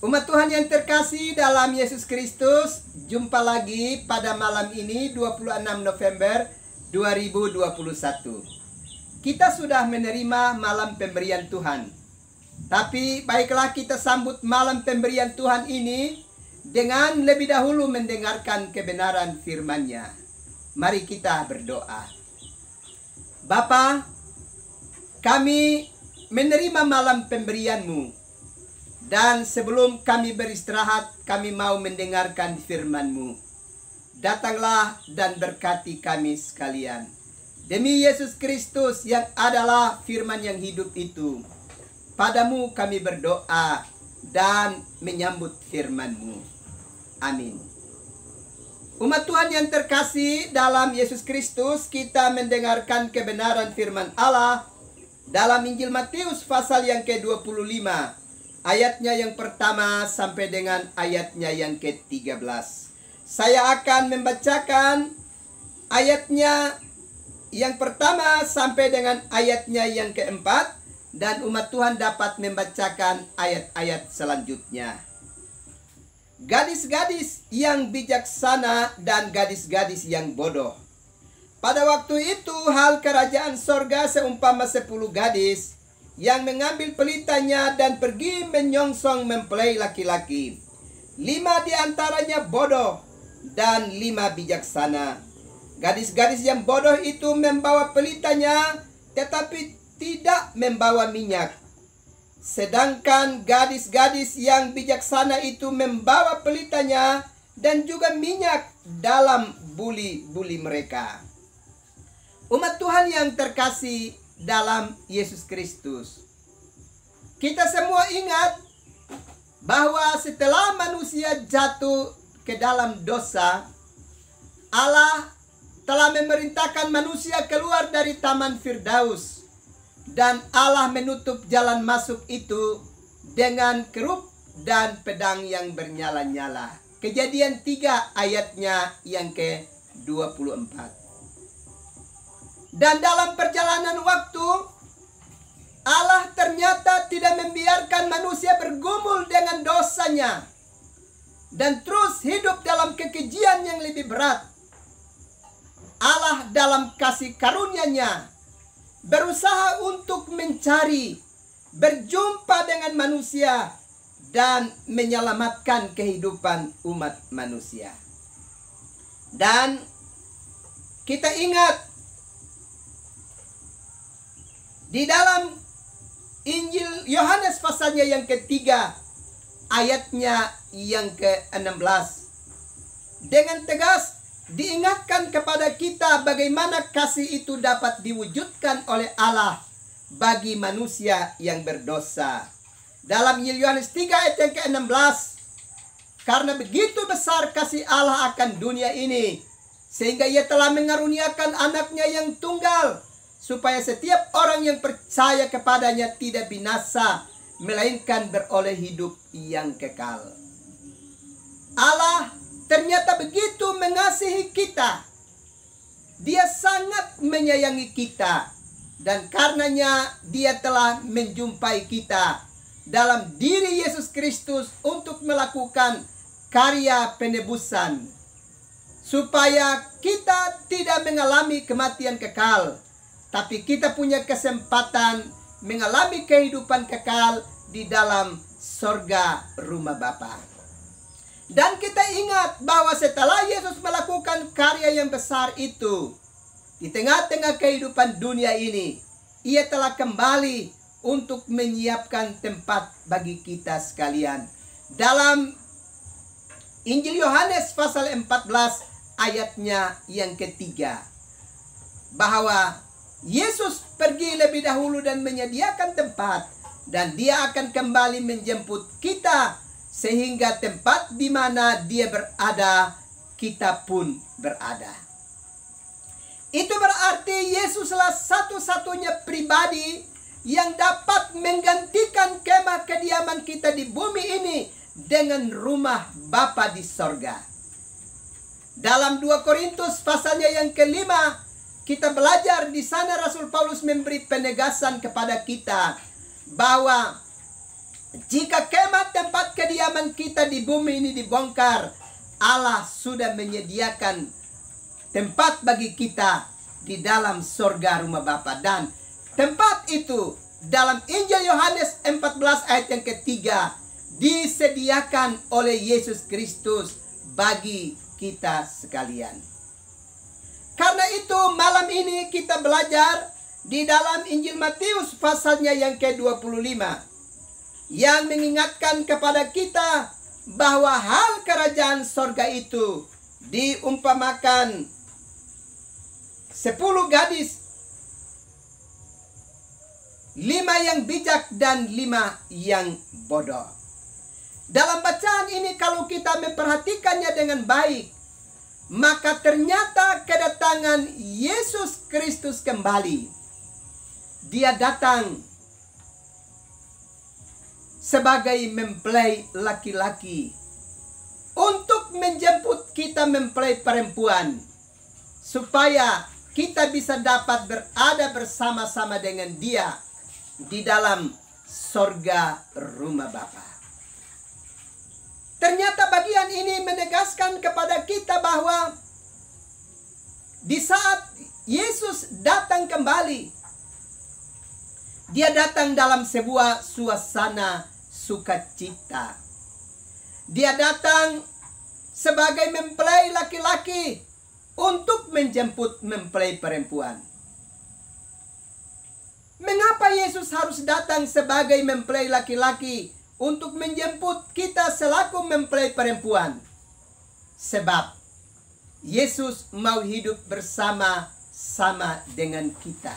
Umat Tuhan yang terkasih dalam Yesus Kristus, jumpa lagi pada malam ini 26 November 2021. Kita sudah menerima malam pemberian Tuhan. Tapi baiklah kita sambut malam pemberian Tuhan ini dengan lebih dahulu mendengarkan kebenaran firman-Nya. Mari kita berdoa. Bapa, kami menerima malam pemberian-Mu. Dan sebelum kami beristirahat, kami mau mendengarkan firman-Mu. Datanglah dan berkati kami sekalian. Demi Yesus Kristus yang adalah firman yang hidup itu. Padamu kami berdoa dan menyambut firman-Mu. Amin. Umat Tuhan yang terkasih dalam Yesus Kristus, kita mendengarkan kebenaran firman Allah dalam Injil Matius pasal yang ke-25. Ayatnya yang pertama sampai dengan ayatnya yang ke-13. Saya akan membacakan ayatnya yang pertama sampai dengan ayatnya yang keempat. Dan umat Tuhan dapat membacakan ayat-ayat selanjutnya. Gadis-gadis yang bijaksana dan gadis-gadis yang bodoh. Pada waktu itu hal kerajaan sorga seumpama 10 gadis yang mengambil pelitanya dan pergi menyongsong mempelai laki-laki. 5 di antaranya bodoh dan 5 bijaksana. Gadis-gadis yang bodoh itu membawa pelitanya tetapi tidak membawa minyak. Sedangkan gadis-gadis yang bijaksana itu membawa pelitanya dan juga minyak dalam buli-buli mereka. Umat Tuhan yang terkasih dalam Yesus Kristus, kita semua ingat bahwa setelah manusia jatuh ke dalam dosa, Allah telah memerintahkan manusia keluar dari Taman Firdaus, dan Allah menutup jalan masuk itu dengan kerub dan pedang yang bernyala-nyala. Kejadian 3 ayatnya yang ke-24. Dan dalam perjalanan waktu, Allah ternyata tidak membiarkan manusia bergumul dengan dosanya dan terus hidup dalam kekejian yang lebih berat. Allah dalam kasih karunia-Nya berusaha untuk mencari, berjumpa dengan manusia dan menyelamatkan kehidupan umat manusia. Dan kita ingat di dalam Injil Yohanes pasalnya yang ketiga, ayatnya yang ke-16. Dengan tegas diingatkan kepada kita bagaimana kasih itu dapat diwujudkan oleh Allah bagi manusia yang berdosa. Dalam Injil Yohanes 3 ayat yang ke-16, karena begitu besar kasih Allah akan dunia ini, sehingga Ia telah mengaruniakan anaknya yang tunggal, supaya setiap orang yang percaya kepadanya tidak binasa, melainkan beroleh hidup yang kekal. Allah ternyata begitu mengasihi kita. Dia sangat menyayangi kita. Dan karenanya Dia telah menjumpai kita dalam diri Yesus Kristus untuk melakukan karya penebusan, supaya kita tidak mengalami kematian kekal, tapi kita punya kesempatan mengalami kehidupan kekal di dalam sorga rumah Bapa. Dan kita ingat bahwa setelah Yesus melakukan karya yang besar itu di tengah-tengah kehidupan dunia ini, Ia telah kembali untuk menyiapkan tempat bagi kita sekalian. Dalam Injil Yohanes pasal 14 ayatnya yang ketiga, bahwa Yesus pergi lebih dahulu dan menyediakan tempat, dan Dia akan kembali menjemput kita, sehingga tempat di mana Dia berada, kita pun berada. Itu berarti Yesuslah satu-satunya pribadi yang dapat menggantikan kemah kediaman kita di bumi ini dengan rumah Bapa di sorga. Dalam 2 Korintus pasalnya yang ke-5, kita belajar di sana Rasul Paulus memberi penegasan kepada kita bahwa Jika kemah tempat kediaman kita di bumi ini dibongkar, Allah sudah menyediakan tempat bagi kita di dalam sorga rumah Bapa. Dan tempat itu dalam Injil Yohanes 14 ayat yang ketiga disediakan oleh Yesus Kristus bagi kita sekalian. Karena itu malam ini kita belajar di dalam Injil Matius pasalnya yang ke-25 yang mengingatkan kepada kita bahwa hal kerajaan sorga itu diumpamakan 10 gadis, 5 yang bijak dan 5 yang bodoh. Dalam bacaan ini kalau kita memperhatikannya dengan baik, maka ternyata kedatangan Yesus Kristus kembali. Dia datang sebagai mempelai laki-laki untuk menjemput kita mempelai perempuan, supaya kita bisa dapat berada bersama-sama dengan Dia di dalam sorga rumah Bapa. Ternyata bagian ini menegaskan kepada kita bahwa di saat Yesus datang kembali, Dia datang dalam sebuah suasana sukacita. Dia datang sebagai mempelai laki-laki untuk menjemput mempelai perempuan. Mengapa Yesus harus datang sebagai mempelai laki-laki untuk menjemput kita selaku mempelai perempuan? Sebab Yesus mau hidup bersama-sama dengan kita.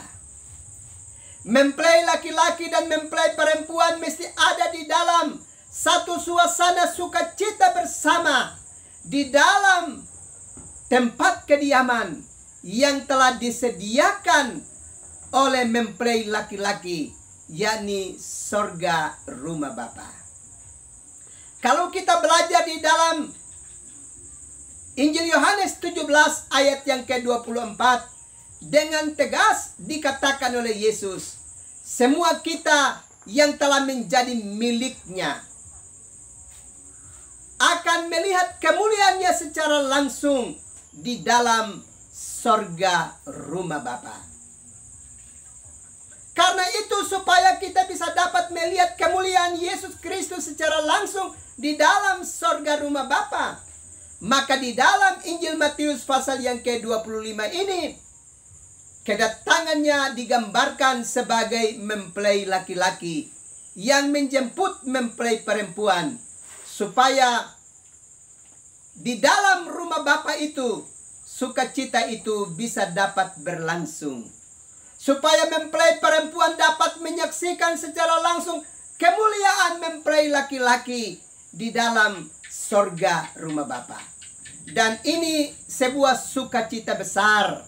Mempelai laki-laki dan mempelai perempuan mesti ada di dalam satu suasana sukacita bersama di dalam tempat kediaman yang telah disediakan oleh mempelai laki-laki, yakni sorga rumah Bapa. Kalau kita belajar di dalam Injil Yohanes 17 ayat yang ke-24, dengan tegas dikatakan oleh Yesus, semua kita yang telah menjadi miliknya akan melihat kemuliaannya secara langsung di dalam sorga rumah Bapa. Karena itu supaya kita bisa dapat melihat kemuliaan Yesus Kristus secara langsung di dalam sorga rumah Bapa, maka di dalam Injil Matius pasal yang ke-25 ini, kedatangannya digambarkan sebagai mempelai laki-laki yang menjemput mempelai perempuan, supaya di dalam rumah Bapa itu sukacita itu bisa dapat berlangsung, supaya mempelai perempuan dapat menyaksikan secara langsung kemuliaan mempelai laki-laki di dalam sorga rumah Bapa. Dan ini sebuah sukacita besar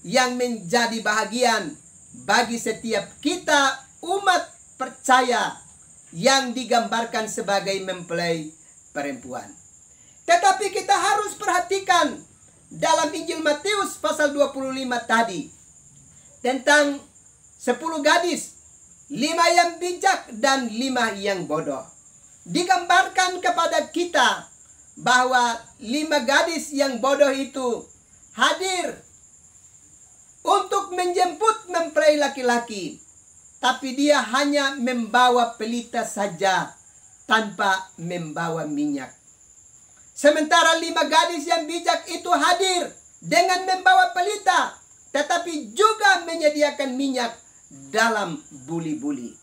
yang menjadi bahagian bagi setiap kita umat percaya yang digambarkan sebagai mempelai perempuan. Tetapi kita harus perhatikan dalam Injil Matius pasal 25 tadi tentang 10 gadis, 5 yang bijak dan 5 yang bodoh. Digambarkan kepada kita bahwa 5 gadis yang bodoh itu hadir untuk menjemput mempelai laki-laki, tapi dia hanya membawa pelita saja tanpa membawa minyak. Sementara 5 gadis yang bijak itu hadir dengan membawa pelita, tetapi juga menyediakan minyak dalam buli-buli.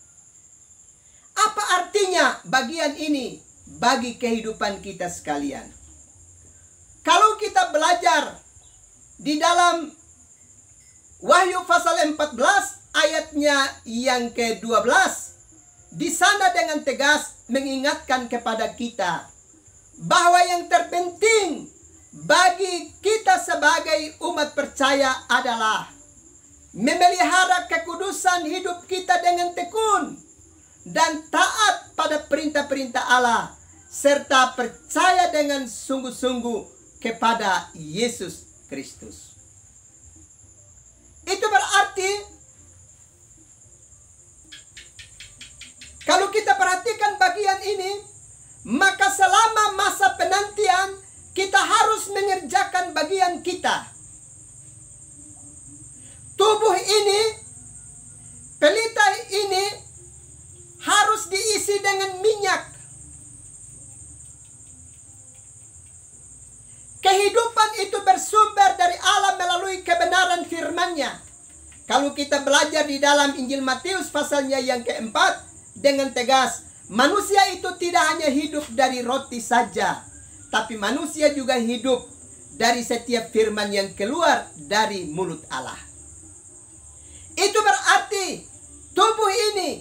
Apa artinya bagian ini bagi kehidupan kita sekalian? Kalau kita belajar di dalam Wahyu pasal 14 ayatnya yang ke-12, di sana dengan tegas mengingatkan kepada kita bahwa yang terpenting bagi kita sebagai umat percaya adalah memelihara kekudusan hidup kita dengan tekun dan taat pada perintah-perintah Allah, serta percaya dengan sungguh-sungguh kepada Yesus Kristus. Itu berarti kalau kita perhatikan bagian ini, maka selama masa penantian kita harus mengerjakan bagian kita. Tubuh ini, pelita ini harus diisi dengan minyak. Kehidupan itu bersumber dari Allah melalui kebenaran firman-Nya. Kalau kita belajar di dalam Injil Matius pasalnya yang keempat dengan tegas, manusia itu tidak hanya hidup dari roti saja, tapi manusia juga hidup dari setiap firman yang keluar dari mulut Allah. Itu berarti tubuh ini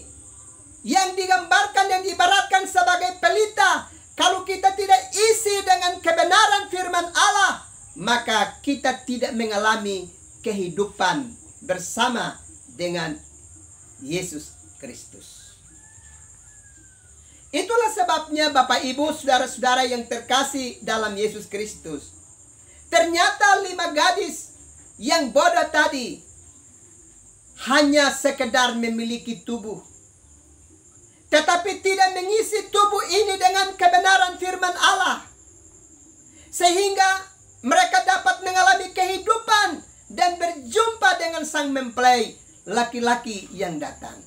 yang digambarkan, yang diibaratkan sebagai pelita, kalau kita tidak isi dengan kebenaran firman Allah, maka kita tidak mengalami kehidupan bersama dengan Yesus Kristus. Itulah sebabnya Bapak Ibu saudara-saudara yang terkasih dalam Yesus Kristus. Ternyata 5 gadis yang bodoh tadi hanya sekedar memiliki tubuh, tetapi tidak mengisi tubuh ini dengan kebenaran firman Allah, sehingga mereka dapat mengalami kehidupan dan berjumpa dengan sang mempelai laki-laki yang datang.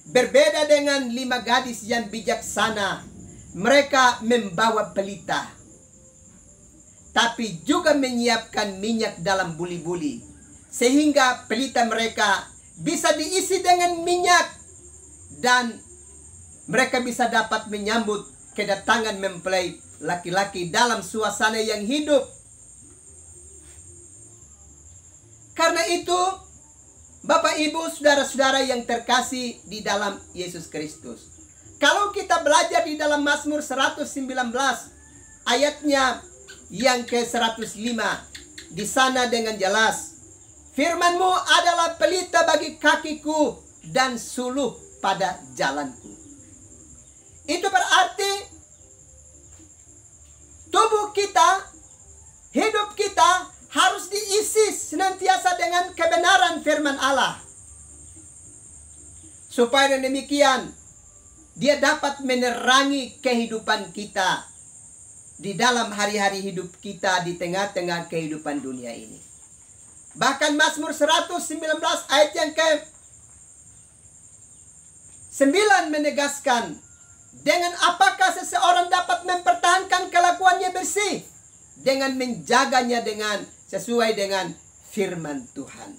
Berbeda dengan 5 gadis yang bijaksana, mereka membawa pelita, tapi juga menyiapkan minyak dalam buli-buli, sehingga pelita mereka bisa diisi dengan minyak dan mereka bisa dapat menyambut kedatangan mempelai laki-laki dalam suasana yang hidup. Karena itu, Bapak Ibu saudara-saudara yang terkasih di dalam Yesus Kristus, kalau kita belajar di dalam Mazmur 119 ayatnya yang ke-105, di sana dengan jelas, firman-Mu adalah pelita bagi kakiku dan suluh pada jalanku. Itu berarti tubuh kita, hidup kita harus diisi senantiasa dengan kebenaran firman Allah. Supaya demikian, dia dapat menerangi kehidupan kita di dalam hari-hari hidup kita di tengah-tengah kehidupan dunia ini. Bahkan Mazmur 119 ayat yang ke-9 menegaskan, dengan apakah seseorang dapat mempertahankan kelakuannya bersih? Dengan menjaganya dengan sesuai dengan firman Tuhan.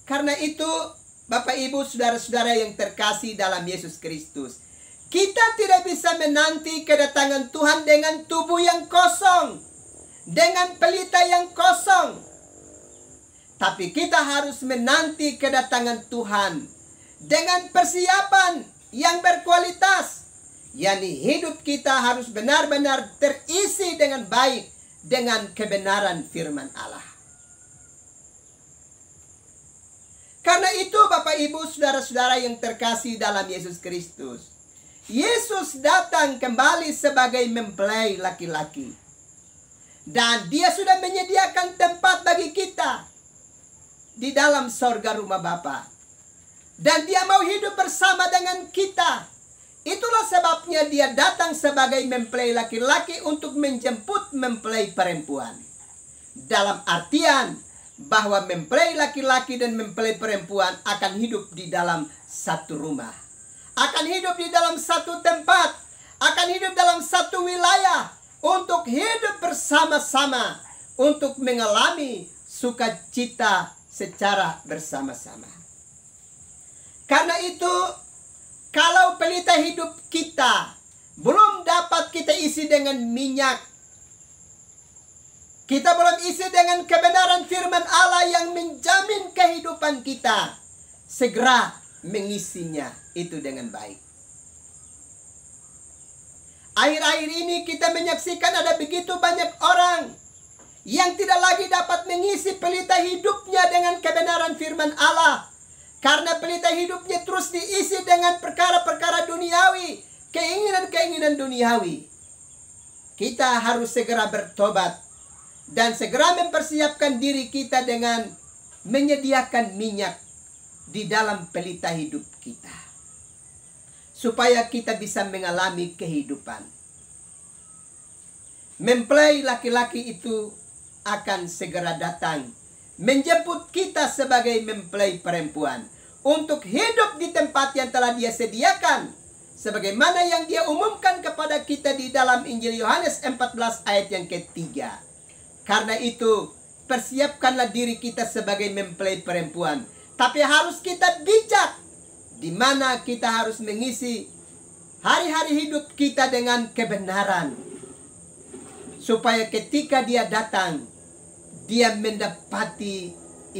Karena itu, Bapak Ibu saudara-saudara yang terkasih dalam Yesus Kristus, kita tidak bisa menanti kedatangan Tuhan dengan tubuh yang kosong, dengan pelita yang kosong. Tapi kita harus menanti kedatangan Tuhan dengan persiapan yang berkualitas, yakni hidup kita harus benar-benar terisi dengan baik dengan kebenaran firman Allah. Karena itu Bapak Ibu saudara-saudara yang terkasih dalam Yesus Kristus, Yesus datang kembali sebagai mempelai laki-laki, dan dia sudah menyediakan tempat bagi kita di dalam sorga rumah Bapa, dan dia mau hidup bersama dengan kita. Itulah sebabnya dia datang sebagai mempelai laki-laki untuk menjemput mempelai perempuan. Dalam artian bahwa mempelai laki-laki dan mempelai perempuan akan hidup di dalam satu rumah, akan hidup di dalam satu tempat, akan hidup dalam satu wilayah, untuk hidup bersama-sama, untuk mengalami sukacita secara bersama-sama. Karena itu, kalau pelita hidup kita belum dapat kita isi dengan minyak, kita belum isi dengan kebenaran firman Allah yang menjamin kehidupan kita, segera mengisinya itu dengan baik. Akhir-akhir ini kita menyaksikan ada begitu banyak orang yang tidak lagi dapat mengisi pelita hidupnya dengan kebenaran firman Allah. Karena pelita hidupnya terus diisi dengan perkara-perkara duniawi, keinginan-keinginan duniawi. Kita harus segera bertobat dan segera mempersiapkan diri kita dengan menyediakan minyak di dalam pelita hidup kita. supaya kita bisa mengalami kehidupan. Mempelai laki-laki itu akan segera datang menjemput kita sebagai mempelai perempuan untuk hidup di tempat yang telah Dia sediakan, sebagaimana yang Dia umumkan kepada kita di dalam Injil Yohanes 14 ayat yang ketiga. Karena itu, persiapkanlah diri kita sebagai mempelai perempuan. Tapi harus kita bijak, di mana kita harus mengisi hari-hari hidup kita dengan kebenaran, supaya ketika Dia datang, Dia mendapati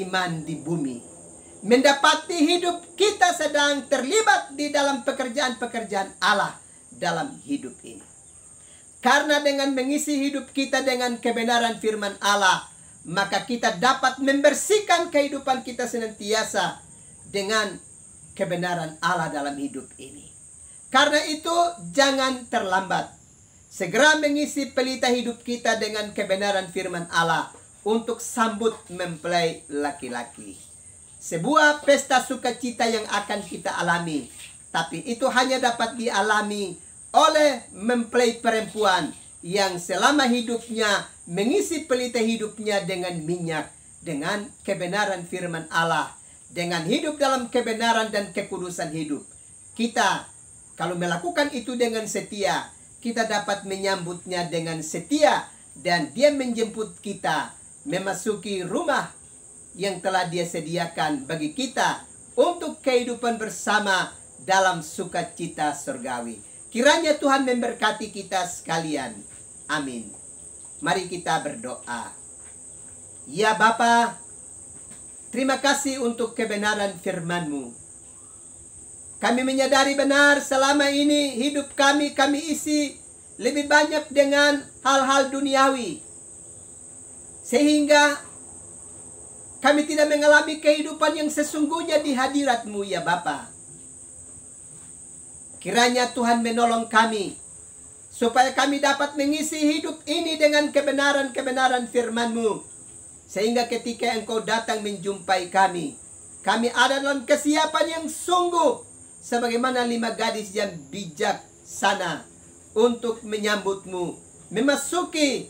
iman di bumi, mendapati hidup kita sedang terlibat di dalam pekerjaan-pekerjaan Allah dalam hidup ini. Karena dengan mengisi hidup kita dengan kebenaran firman Allah, maka kita dapat membersihkan kehidupan kita senantiasa dengan kebenaran Allah dalam hidup ini. Karena itu jangan terlambat. Segera mengisi pelita hidup kita dengan kebenaran firman Allah untuk sambut mempelai laki-laki. Sebuah pesta sukacita yang akan kita alami, tapi itu hanya dapat dialami oleh mempelai perempuan yang selama hidupnya mengisi pelita hidupnya dengan minyak, dengan kebenaran firman Allah, dengan hidup dalam kebenaran dan kekudusan hidup. Kita kalau melakukan itu dengan setia, kita dapat menyambutnya dengan setia, dan Dia menjemput kita memasuki rumah yang telah Dia sediakan bagi kita untuk kehidupan bersama dalam sukacita surgawi. Kiranya Tuhan memberkati kita sekalian. Amin. Mari kita berdoa. Ya Bapa, terima kasih untuk kebenaran firman-Mu. Kami menyadari benar selama ini hidup kami isi lebih banyak dengan hal-hal duniawi, sehingga kami tidak mengalami kehidupan yang sesungguhnya di hadirat-Mu ya Bapa. Kiranya Tuhan menolong kami, supaya kami dapat mengisi hidup ini dengan kebenaran-kebenaran firman-Mu, sehingga ketika Engkau datang menjumpai kami ada dalam kesiapan yang sungguh, sebagaimana 5 gadis yang bijaksana untuk menyambut-Mu, memasuki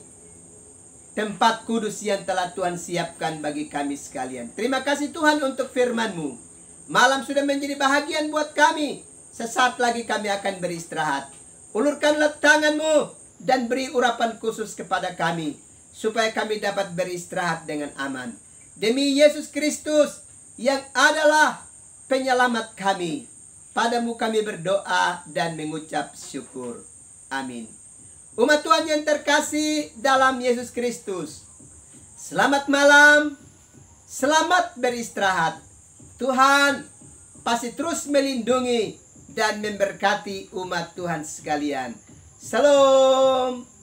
tempat kudus yang telah Tuhan siapkan bagi kami sekalian. Terima kasih Tuhan untuk firman-Mu. Malam sudah menjadi bahagian buat kami. Sesaat lagi kami akan beristirahat. Ulurkanlah tangan-Mu dan beri urapan khusus kepada kami, supaya kami dapat beristirahat dengan aman. Demi Yesus Kristus yang adalah penyelamat kami, padamu kami berdoa dan mengucap syukur. Amin. Umat Tuhan yang terkasih dalam Yesus Kristus, selamat malam, selamat beristirahat. Tuhan pasti terus melindungi dan memberkati umat Tuhan sekalian. Salam.